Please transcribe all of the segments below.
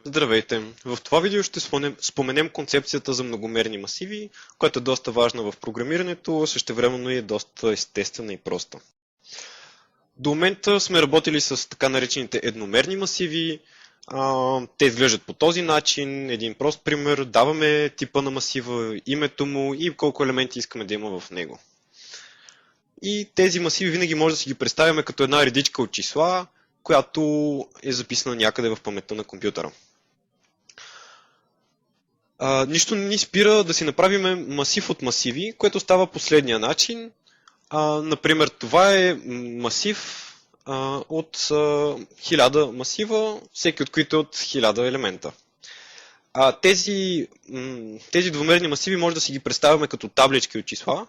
Здравейте! В това видео ще споменем концепцията за многомерни масиви, която е доста важна в програмирането, същевременно и е доста естествена и проста. До момента сме работили с така наречените едномерни масиви. Те изглеждат по този начин. Един прост пример. Даваме типа на масива, името му и колко елементи искаме да има в него. И тези масиви винаги може да си ги представяме като една редичка от числа, която е записана някъде в паметта на компютъра. Нищо не ни спира да си направим масив от масиви, което става последния начин. Например, това е масив от 1000 масива, всеки от които е от 1000 елемента. Тези двумерни масиви може да си ги представяме като таблички от числа.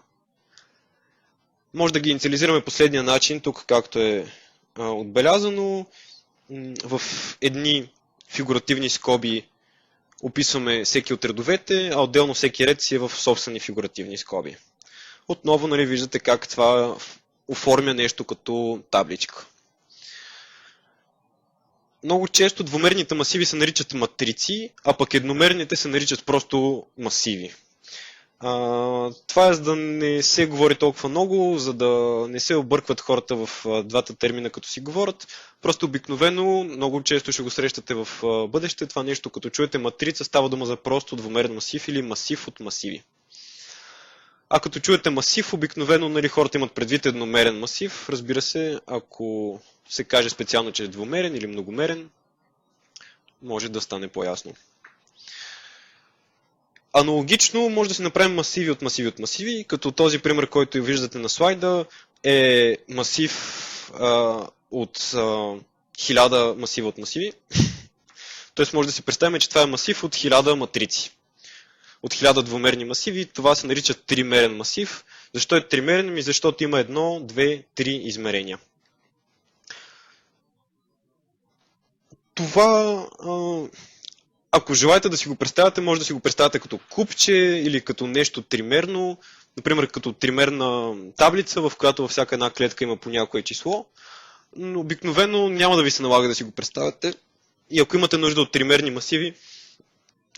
Може да ги инициализираме последния начин, тук както е отбелязано. В едни фигуративни скоби описваме всеки от редовете, а отделно всеки ред си е в собствени фигуративни скоби. Отново виждате как това оформя нещо като табличка. Много често двумерните масиви се наричат матрици, а пък едномерните се наричат просто масиви. Това е за да не се говори толкова много, за да не се объркват хората в двата термина като си говорят. Просто обикновено, много често ще го срещате в бъдеще, това нещо като чуете матрица става дума за просто двумерен масив или масив от масиви. А като чуете масив, обикновено хората имат предвид едномерен масив. Разбира се, ако се каже специално, че е двумерен или многомерен, може да стане по-ясно. Аналогично може да се направим масиви от масиви от масиви, като този пример, който виждате на слайда, е масив от 1000 масива от масиви. Тоест може да си представим, че това е масив от 1000 матрици. От 1000 двумерни масиви, това се нарича тримерен масив. Защо е тримерен? Защото има 1, 2, 3 измерения. Това, ако желаете да си го представяте, може да си го представяте като купче или като нещо тримерно, например като тримерна таблица, в която във всяка една клетка има по някое число. Но обикновено няма да ви се налага да си го представяте. И ако имате нужда от тримерни масиви,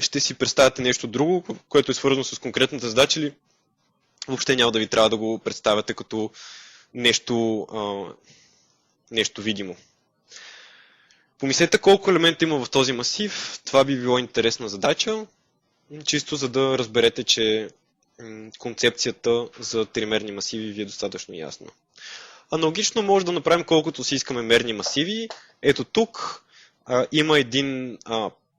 ще си представяте нещо друго, което е свързано с конкретната задача, или въобще няма да ви трябва да го представяте като нещо видимо. Помислете колко елемента има в този масив. Това би било интересна задача, чисто за да разберете, че концепцията за тримерни масиви ви е достатъчно ясна. Аналогично може да направим колкото си искаме мерни масиви. Ето тук има един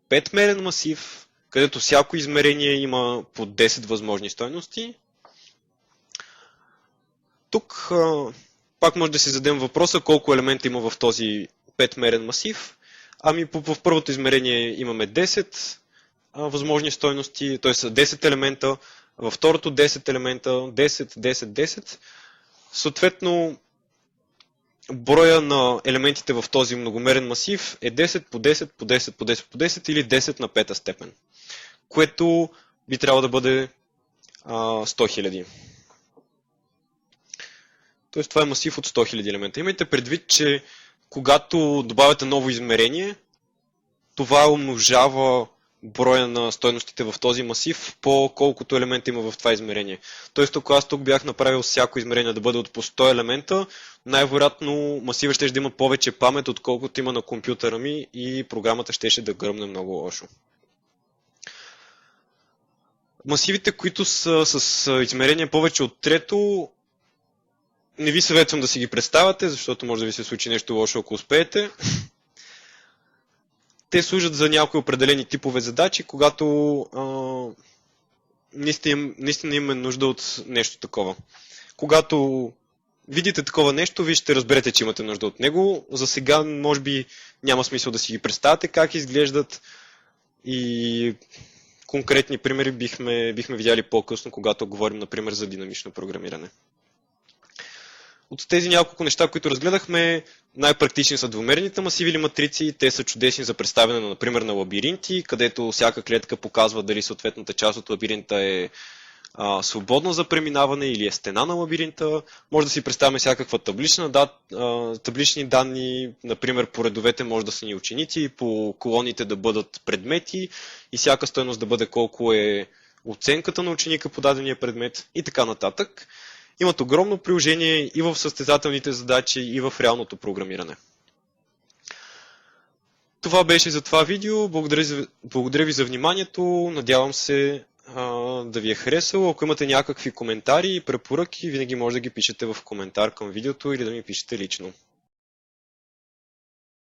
5-мерен масив, където всяко измерение има по 10 възможни стойности. Тук пак може да си зададем въпроса колко елемента има в този 5-мерен масив. В първото измерение имаме 10 възможни стойности, т.е. 10 елемента, във второто 10 елемента, 10, 10, 10. Съответно, броя на елементите в този многомерен масив е 10 по 10 по 10 по 10 по 10 или 10 на 5-та степен, което би трябвало да бъде 100 000. Тоест това е масив от 100 000 елемента. Имайте предвид, че когато добавяте ново измерение, това умножава броя на стойностите в този масив по колкото елемента има в това измерение. Тоест, ако аз тук бях направил всяко измерение да бъде от по 100 елемента, най-вероятно масива ще има повече памет, отколкото има на компютъра ми и програмата ще да гръмне много лошо. Масивите, които са с измерение повече от трето, не ви съветвам да си ги представяте, защото може да ви се случи нещо лошо, ако успеете. Те служат за някои определени типове задачи, когато наистина имаме нужда от нещо такова. Когато видите такова нещо, вие ще разберете, че имате нужда от него. За сега, може би, няма смисъл да си ги представяте как изглеждат и конкретни примери бихме видяли по-късно, когато говорим, например, за динамично програмиране. От тези няколко неща, които разгледахме, най-практични са двумерните масиви или матрици. Те са чудесни за представяне, например, на лабиринти, където всяка клетка показва дали съответната част от лабиринта е свободна за преминаване или е стена на лабиринта. Може да си представяме всякаква таблични данни, например по редовете може да са ни ученици, по колоните да бъдат предмети и всяка стойност да бъде колко е оценката на ученика по дадения предмет и така нататък. Имат огромно приложение и в състезателните задачи, и в реалното програмиране. Това беше за това видео. Благодаря ви за вниманието. Надявам се да ви е харесало. Ако имате някакви коментари и препоръки, винаги може да ги пишете в коментар към видеото или да ми пишете лично.